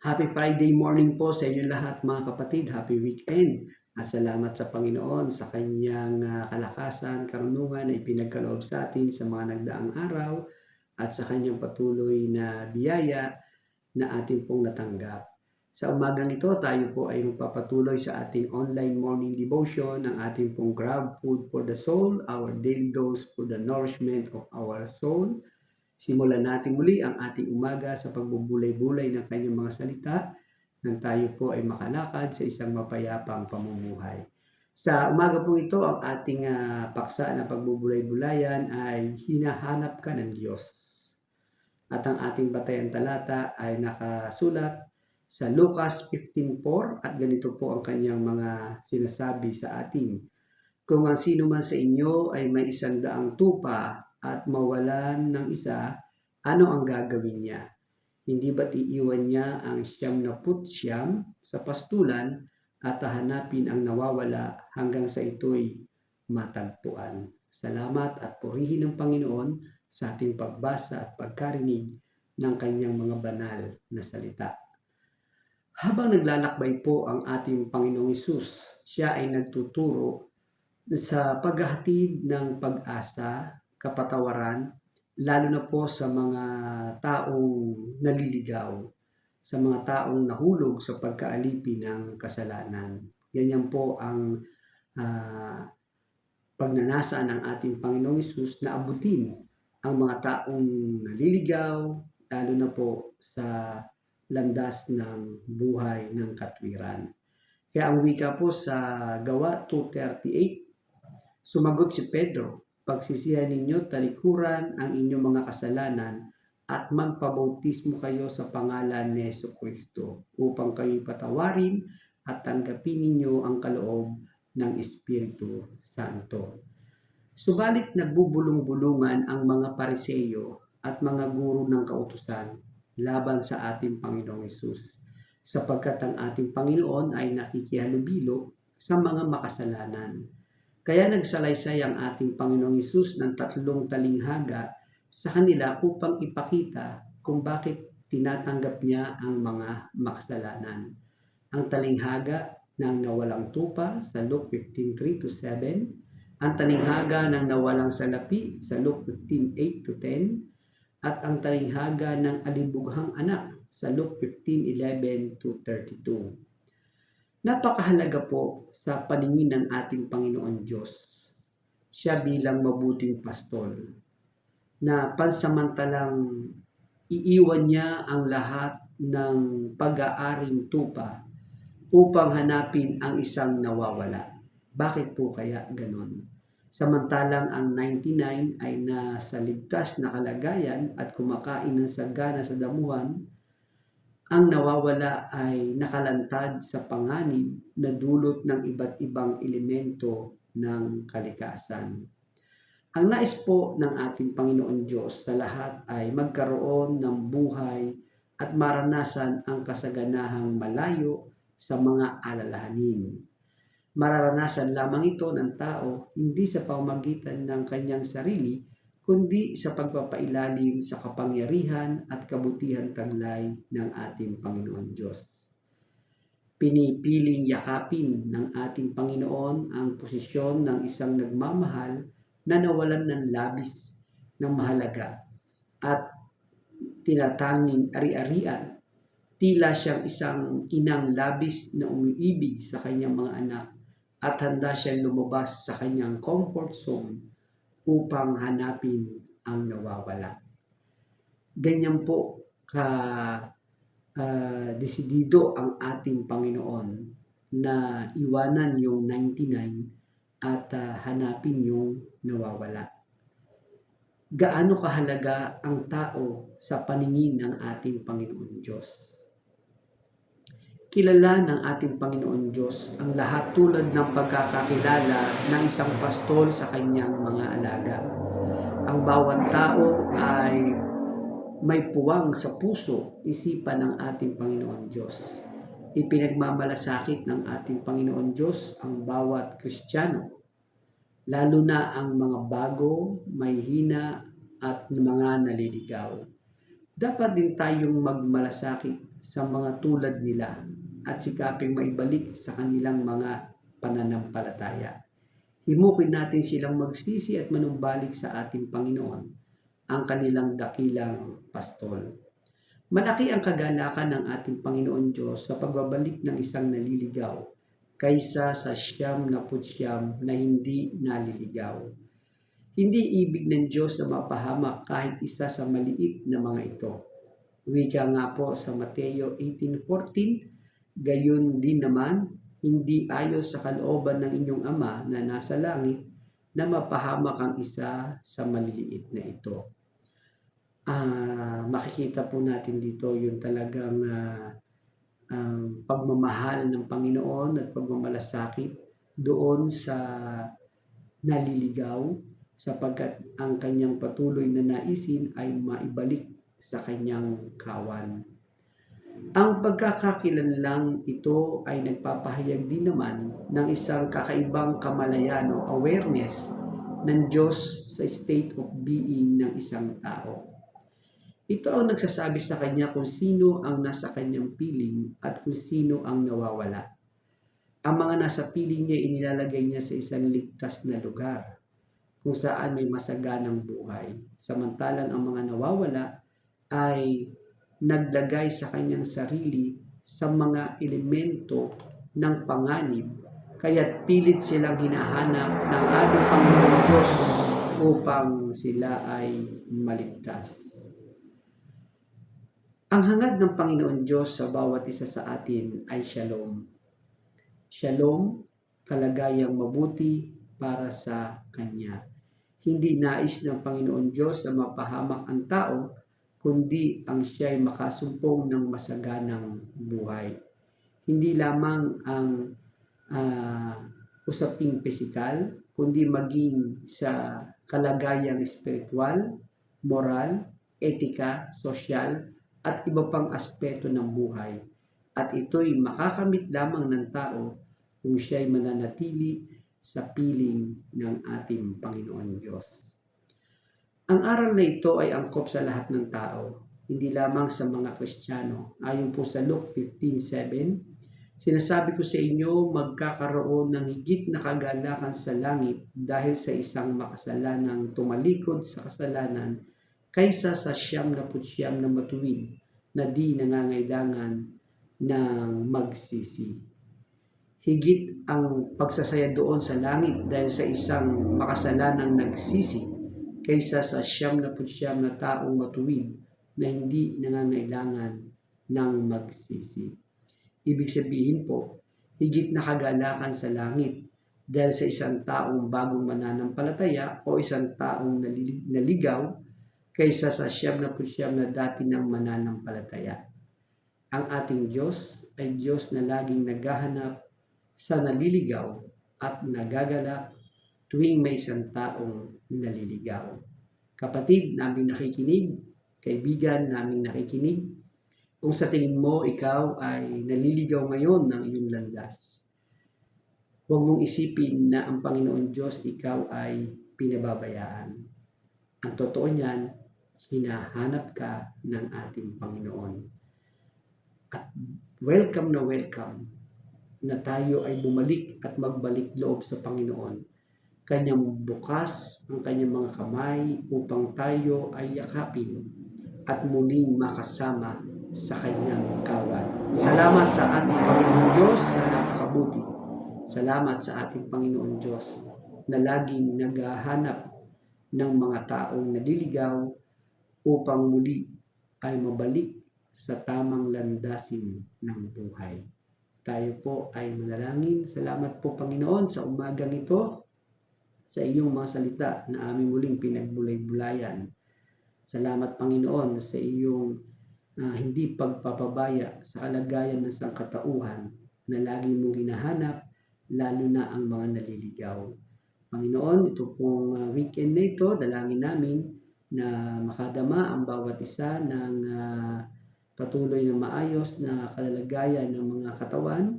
Happy Friday morning po sa inyo lahat mga kapatid. Happy weekend. At salamat sa Panginoon sa kanyang kalakasan, karunungan na ipinagkaloob sa atin sa mga nagdaang araw at sa kanyang patuloy na biyaya na ating pong natanggap. Sa umagang ito, tayo po ay magpapatuloy sa ating online morning devotion, ang ating pong Grab Food for the Soul, our daily dose for the nourishment of our soul. Simulan natin muli ang ating umaga sa pagbubulay-bulay ng kanyang mga salita nang tayo po ay makalakad sa isang mapayapang pamumuhay. Sa umaga po ito, ang ating paksa na pagbubulay-bulayan ay hinahanap ka ng Diyos. At ang ating batayan talata ay nakasulat sa Lucas 15:4 at ganito po ang kanyang mga sinasabi sa atin. Kung ang sino man sa inyo ay may 100 tupa at mawalan ng isa, ano ang gagawin niya? Hindi ba't iiwan niya ang 99 sa pastulan at hahanapin ang nawawala hanggang sa ito'y matagpuan? Salamat at purihin ng Panginoon sa ating pagbasa at pagkarinig ng kanyang mga banal na salita. Habang naglalakbay po ang ating Panginoong Hesus, siya ay nagtuturo sa paghahatid ng pag-asa, kapatawaran, lalo na po sa mga taong naliligaw, sa mga taong nahulog sa pagkaalipin ng kasalanan. Ganyan po ang pagnanasa ng ating Panginoong Hesus na abutin ang mga taong naliligaw, lalo na po sa landas ng buhay ng katwiran. Kaya ang wika po sa Gawa 2:38, sumagot si Pedro, pagsisihan ninyo talikuran ang inyong mga kasalanan at magpabautismo kayo sa pangalan ni Jesucristo upang kayo'y patawarin at tanggapin ninyo ang kaloob ng Espiritu Santo. Subalit nagbubulong-bulungan ang mga Pariseo at mga guro ng kautusan laban sa ating Panginoong Hesus, sapagkat ang ating Panginoon ay nakikihalubilo sa mga makasalanan. Kaya nagsalaysay ang ating Panginoong Hesus ng 3 talinghaga sa kanila upang ipakita kung bakit tinatanggap niya ang mga makasalanan. Ang talinghaga ng nawalang tupa sa Luke 15:3-7, ang talinghaga ng nawalang salapi sa Luke 15:8-10, at ang talinghaga ng alibughang anak sa Luke 15:11-32. Napakahalaga po sa paningin ng ating Panginoon Diyos, siya bilang mabuting pastol, na pansamantalang iiwan niya ang lahat ng pag-aaring tupa upang hanapin ang isang nawawala. Bakit po kaya ganon? Samantalang ang 99 ay nasa ligtas na kalagayan at kumakain ng sagana sa damuhan, ang nawawala ay nakalantad sa panganib na dulot ng iba't ibang elemento ng kalikasan. Ang nais po ng ating Panginoon Diyos sa lahat ay magkaroon ng buhay at maranasan ang kasaganahang malayo sa mga alalahanin. Mararanasan lamang ito ng tao hindi sa pamamagitan ng kanyang sarili, kundi sa pagpapailalim sa kapangyarihan at kabutihan taglay ng ating Panginoon Diyos. Pinipiling yakapin ng ating Panginoon ang posisyon ng isang nagmamahal na nawalan ng labis ng mahalaga at tinatanging ari-arian. Tila siyang isang inang labis na umiibig sa kanyang mga anak at handa siyang lumabas sa kanyang comfort zone upang hanapin ang nawawala. Ganyan po desidido ang ating Panginoon na iwanan yung 99 at hanapin yung nawawala. Gaano kahalaga ang tao sa paningin ng ating Panginoon Diyos? Kilala ng ating Panginoon Diyos ang lahat tulad ng pagkakakilala ng isang pastol sa kanyang mga alaga. Ang bawat tao ay may puwang sa puso, isipan ng ating Panginoon Diyos. Ipinagmamalasakit ng ating Panginoon Diyos ang bawat Kristiyano, lalo na ang mga bago, may hina at mga naliligaw. Dapat din tayong magmalasakit sa mga tulad nila at sikaping maibalik sa kanilang mga pananampalataya. Himukin natin silang magsisi at manumbalik sa ating Panginoon, ang kanilang dakilang pastol. Malaki ang kagalakan ng ating Panginoon Diyos sa pagbabalik ng isang naliligaw kaysa sa 99 na hindi naliligaw. Hindi ibig ng Diyos na mapahamak kahit isa sa maliit na mga ito. Wika nga po sa Mateo 18:14, gayon din naman, hindi ayon sa kalooban ng inyong Ama na nasa langit na mapahamak ang isa sa maliliit na ito. Makikita po natin dito yung talagang pagmamahal ng Panginoon at pagmamalasakit doon sa naliligaw, sapagkat ang kanyang patuloy na naisin ay maibalik sa kanyang kawan. Ang pagkakakilanlang ito ay nagpapahayag din naman ng isang kakaibang kamalayan o awareness ng Diyos sa state of being ng isang tao. Ito ang nagsasabi sa kanya kung sino ang nasa kanyang piling at kung sino ang nawawala. Ang mga nasa piling niya inilalagay niya sa isang ligtas na lugar, kung saan may masaganang buhay. Samantalang ang mga nawawala ay naglagay sa kanyang sarili sa mga elemento ng panganib, kaya't pilit silang hinahanap ng ating Panginoon Diyos upang sila ay maligtas. Ang hangad ng Panginoon Diyos sa bawat isa sa atin ay shalom. Shalom, kalagayang mabuti para sa Kanya. Hindi nais ng Panginoon Diyos na mapahamak ang tao, kundi ang siya'y makasumpong ng masaganang buhay. Hindi lamang ang usaping pisikal, kundi maging sa kalagayang espiritual, moral, etika, sosyal, at iba pang aspeto ng buhay. At ito'y makakamit lamang ng tao kung siya'y mananatili sa piling ng ating Panginoon Diyos. Ang aral na ito ay angkop sa lahat ng tao, hindi lamang sa mga Kristiyano. Ayon po sa Luke 15:7, sinasabi ko sa inyo, magkakaroon ng higit na kagalakan sa langit dahil sa isang makasalanang tumalikod sa kasalanan kaysa sa 99 na matuwid na di nangangailangan ng magsisi. Higit ang pagsasaya doon sa langit dahil sa isang makasalanang nagsisi kaysa sa 99 na taong matuwid na hindi nangangailangan ng magsisi. Ibig sabihin po, higit na kagalakan sa langit dahil sa isang taong bagong mananampalataya o isang taong naligaw kaysa sa 99 na dati ng mananampalataya. Ang ating Diyos ay Diyos na laging naghahanap sa naliligaw at nagagalak tuwing may isang taong naliligaw. Kapatid namin nakikinig, kaibigan namin nakikinig, kung sa tingin mo ikaw ay naliligaw ngayon ng iyong landas, huwag mong isipin na ang Panginoon Diyos ikaw ay pinababayaan. Ang totoo niyan, hinahanap ka ng ating Panginoon. At welcome na tayo ay bumalik at magbalik loob sa Panginoon. Kanyang bukas ang kanyang mga kamay upang tayo ay yakapin at muling makasama sa kanyang kawan. Salamat sa ating Panginoon Diyos na napakabuti. Salamat sa ating Panginoon Diyos na laging naghahanap ng mga taong naliligaw upang muli ay mabalik sa tamang landasin ng buhay. Tayo po ay manalangin. Salamat po Panginoon sa umagang ito, sa iyong mga salita na aming muling pinagbulay-bulayan. Salamat Panginoon sa iyong hindi pagpapabaya sa kalagayan ng sangkatauhan na lagi mong hinahanap, lalo na ang mga naliligaw. Panginoon, ito pong weekend na ito, dalangin namin na makadama ang bawat isa ng patuloy na maayos na kalagayan ng mga katawan,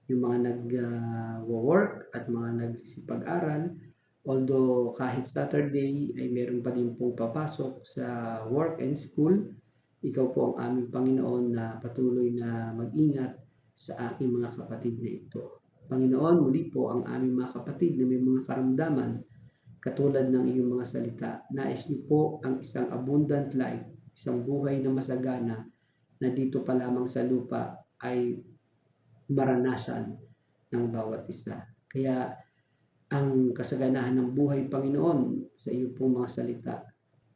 yung mga nag-work at mga nagsisipag-aral. Although kahit Saturday ay meron pa din pong papasok sa work and school, ikaw po ang aming Panginoon na patuloy na mag-ingat sa aking mga kapatid na ito. Panginoon, muli po ang aming mga kapatid na may mga karamdaman katulad ng iyong mga salita. Nais niyo po ang isang abundant life, isang buhay na masagana na dito pa lamang sa lupa ay maranasan ng bawat isa. Kaya ang kasaganahan ng buhay, Panginoon, sa iyo pong mga salita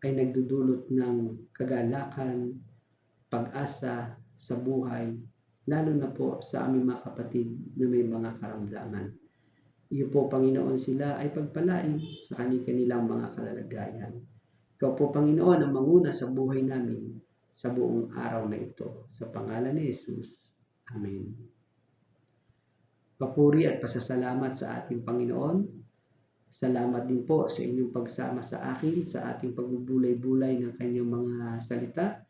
ay nagdudulot ng kagalakan, pag-asa sa buhay, lalo na po sa aming mga kapatid na may mga karamdaman. Iyo po, Panginoon, sila ay pagpalain sa kanilang mga kalalagayan. Ikaw po, Panginoon, ang manguna sa buhay namin sa buong araw na ito. Sa pangalan ni Jesus. Amen. Papuri at pasasalamat sa ating Panginoon. Salamat din po sa inyong pagsama sa akin sa ating pagbubulay-bulay ng kanyang mga salita.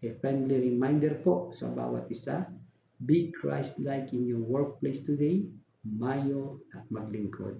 A friendly reminder po sa bawat isa, be Christ-like in your workplace today, mayo at maglingkod.